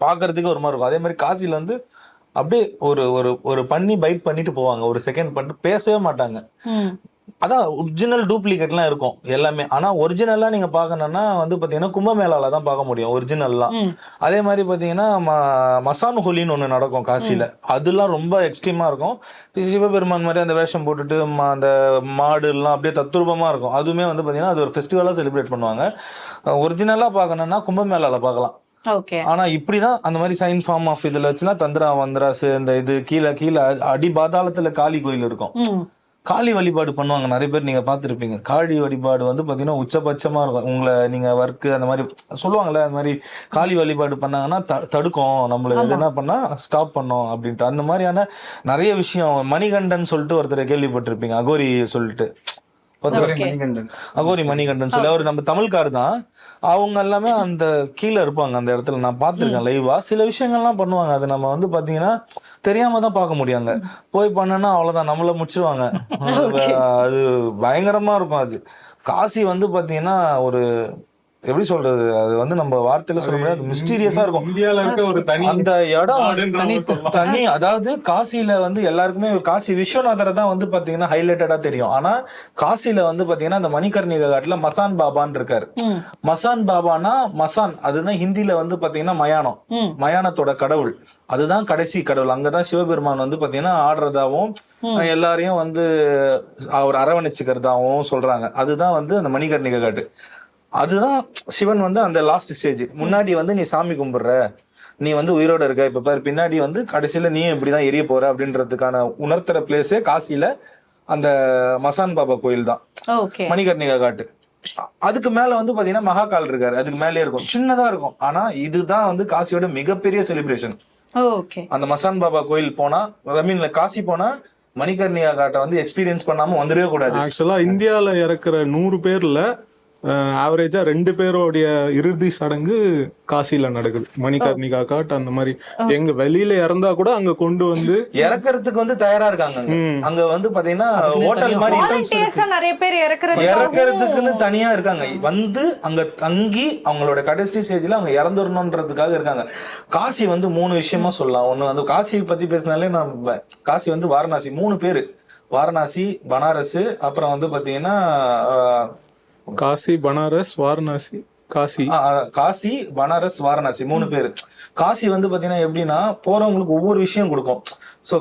பாக்குறதுக்கு ஒரு மாதிரி இருக்கும். அதே மாதிரி காசில வந்து அப்படியே ஒரு ஒரு ஒரு பண்ணி பைட் பண்ணிட்டு போவாங்க, ஒரு செகண்ட் பண்ணிட்டு பேசவே மாட்டாங்க. அதான் ஒரிஜினல் டூப்ளிகேட்லாம் இருக்கும் எல்லாமே. ஆனா ஒரிஜினலா நீங்க பாக்கணும்னா வந்து பாத்தீங்கன்னா கும்பமேளால தான் பார்க்க முடியும் ஒரிஜினல்லாம். அதே மாதிரி பாத்தீங்கன்னா மசான் ஹோலின்னு ஒண்ணு நடக்கும் காசில. அதெல்லாம் ரொம்ப எக்ஸ்ட்ரீமா இருக்கும். சிவபெருமான் மாதிரி அந்த வேஷம் போட்டுட்டு அந்த மாடு எல்லாம் அப்படியே தத்ரூபமா இருக்கும். அதுவுமே வந்து பாத்தீங்கன்னா அது ஒரு ஃபெஸ்டிவலா செலிப்ரேட் பண்ணுவாங்க. ஒரிஜினலா பாக்கணும்னா கும்பமேளால பார்க்கலாம். ஆனா இப்படிதான் அந்த மாதிரி சைன் ஃபார்ம் ஆஃப் இதுல வச்சுன்னா தந்திரா வந்திராசு இந்த இது கீழே கீழே அடி பாதாளத்துல காளி கோயில் இருக்கும். காளி வழிபாடு பண்ணுவாங்க நிறைய பேர், நீங்க பாத்துருப்பீங்க. காளி வழிபாடு வந்து பாத்தீங்கன்னா உச்சபட்சமா இருக்கும். உங்களை நீங்க ஒர்க் அந்த மாதிரி சொல்லுவாங்கல்ல, அந்த மாதிரி காளி வழிபாடு பண்ணாங்கன்னா தடுக்கும் நம்மள, என்ன பண்ணா ஸ்டாப் பண்ணோம் அப்படின்ட்டு. அந்த மாதிரியான நிறைய விஷயம். மணிகண்டன் சொல்லிட்டு ஒருத்தர் கேள்விப்பட்டிருப்பீங்க, அகோரி சொல்லிட்டு, அகோரி மணிகண்டன் சொல்லி அவர் நம்ம தமிழ்கார் தான். அவங்க எல்லாமே அந்த கீழே இருப்பாங்க அந்த இடத்துல. நான் பார்த்திருக்கேன் லைவா. சில விஷயங்கள்லாம் பண்ணுவாங்க, அது நம்ம வந்து பாத்தீங்கன்னா தெரியாம தான் பார்க்க முடியாங்க. போய் பண்ணனா அவ்வளவுதான், நம்மள முடிச்சிருவாங்க. அது பயங்கரமா இருக்கும். அது காசி வந்து பாத்தீங்கன்னா ஒரு எப்படி சொல்றது, அது வந்து நம்ம வார்த்தையில சொல்ல முடியாது, மிஸ்டீரியஸா இருக்கும். இந்தியால இருக்க ஒரு தனி அந்த இடம் தனி. அதாவது காசில வந்து எல்லாருக்குமே காசி விஸ்வநாதரை தான் வந்து பாத்தீங்கன்னா ஹைலைட்டடா தெரியும். ஆனா காசில வந்து பாத்தீங்கன்னா அந்த மணிகர்ணிகா காட்டுல மசான் பாபான்னு இருக்காரு. மசான் பாபானா மசான், அதுதான் ஹிந்தில வந்து பாத்தீங்கன்னா மயானம், மயானத்தோட கடவுள். அதுதான் கடைசி கடவுள். அங்கதான் சிவபெருமான் வந்து பாத்தீங்கன்னா ஆடுறதாவும் எல்லாரையும் வந்து அவர் அரவணைச்சுக்கிறதாவும் சொல்றாங்க. அதுதான் வந்து அந்த மணிகர்ணிகா காட்டு. அதுதான் சிவன் வந்து அந்த லாஸ்ட் ஸ்டேஜ். முன்னாடி வந்து நீ சாமி கும்பிடுற, நீ வந்து உயிரோட இருக்க, இப்ப பாரு பின்னாடி வந்து கடைசியில நீ இப்படிதான் எரிய போற அப்படின்றதுக்கான உணர்த்துற பிளேஸே காசில அந்த மசான் பாபா கோயில் தான், மணிகர்ணிகா காட்டு. அதுக்கு மேல வந்து பாத்தீங்கன்னா மகாகால் இருக்காரு, அதுக்கு மேலே இருக்கும், சின்னதா இருக்கும். ஆனா இதுதான் வந்து காசியோட மிகப்பெரிய செலிப்ரேஷன். அந்த மசான் பாபா கோயில் போனா, ஐ மீன் காசி போனா மணிகர்ணிகா காட்டை வந்து எக்ஸ்பீரியன்ஸ் பண்ணாம வந்துடவே கூடாது. ஆக்சுவலா இந்தியால இறக்குற 100 பேர்ல ஆவரேஜா 2 பேரோடைய இறுதி சடங்கு காசில நடக்குது. மணிகர்ணிகா காட் அந்த மாதிரி எங்க வெளியில இறந்தா கூட அங்க கொண்டு வந்து இறக்குறதுக்கு வந்து தயாரா இருக்காங்க. அங்க வந்து பாத்தீங்கன்னா ஹோட்டல் மாதிரி நிறைய பேர் இறக்குறதுக்குன்னு தனியா இருக்காங்க. வந்து அங்க தங்கி அவங்களோட கடைசி ஸ்டேஜ்ல அவங்க இறந்துடணும்ன்றதுக்காக இருக்காங்க. காசி வந்து 3 விஷயமா சொல்லலாம். ஒண்ணு வந்து காசி பத்தி பேசினாலே நம்ம காசி வந்து வாரணாசி 3 பேரு, வாரணாசி, பனாரஸ், அப்புறம் வந்து பாத்தீங்கன்னா காசி, பனாரஸ், வாரணாசி. காசி, பனாரஸ், வாரணாசி 3 பேரு. காசி வந்து பாத்தீங்கன்னா எப்படின்னா போறவங்களுக்கு ஒவ்வொரு விஷயம் கொடுக்கும். சோ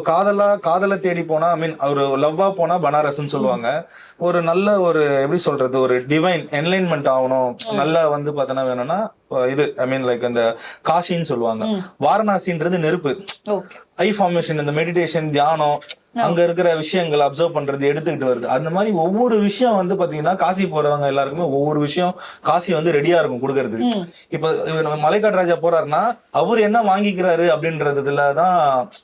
காதலை தேடி போனா, ஐ மீன் ஒரு லவ்வா போனா பனாரஸ்ன்னு சொல்லுவாங்க. ஒரு நல்ல ஒரு எப்படி சொல்றது, ஒரு டிவைன் என்லைன்மெண்ட் ஆகணும், நல்லா வந்து பாத்தீங்கன்னா வேணும்னா இது ஐ மீன் லைக் அந்த காசின்னு சொல்லுவாங்க. வாரணாசின்றது நெருப்பு, ஐ ஃபார்மேஷன், இந்த மெடிடேஷன், தியானம், அங்க இருக்கிற விஷயங்களை அப்சர்வ் பண்றது, எடுத்துக்கிட்டு வருது. அந்த மாதிரி ஒவ்வொரு விஷயம் வந்து பாத்தீங்கன்னா காசி போறவங்க எல்லாருக்குமே ஒவ்வொரு விஷயம் காசி வந்து ரெடியா இருக்கும் கொடுக்கறதுக்கு. இப்ப மலைக்காடு ராஜா போறாருன்னா அவரு என்ன வாங்கிக்கிறாரு அப்படின்றதுலதான்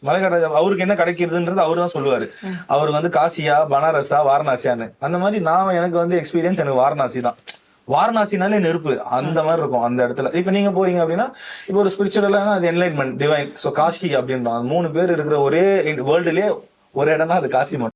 மலைக்காடு ராஜா அவருக்கு என்ன கிடைக்கிறதுன்றது அவரு தான் சொல்லுவாரு. அவருக்கு வந்து காசியா, பனாரஸா, வாரணாசியான்னு. அந்த மாதிரி எனக்கு வந்து எக்ஸ்பீரியன்ஸ் எனக்கு வாரணாசி தான். வாரணாசினாலே நெருப்பு, அந்த மாதிரி இருக்கும் அந்த இடத்துல. இப்ப நீங்க போறீங்க அப்படின்னா இப்ப ஒரு ஸ்பிரிச்சுவலா அது என்லைட்மெண்ட், டிவைன். சோ காசி அப்படின்றான். 3 பேர் இருக்கிற ஒரே வேர்ல்டுலயே ஒரு இடம்னா அது காசி மட்டும்.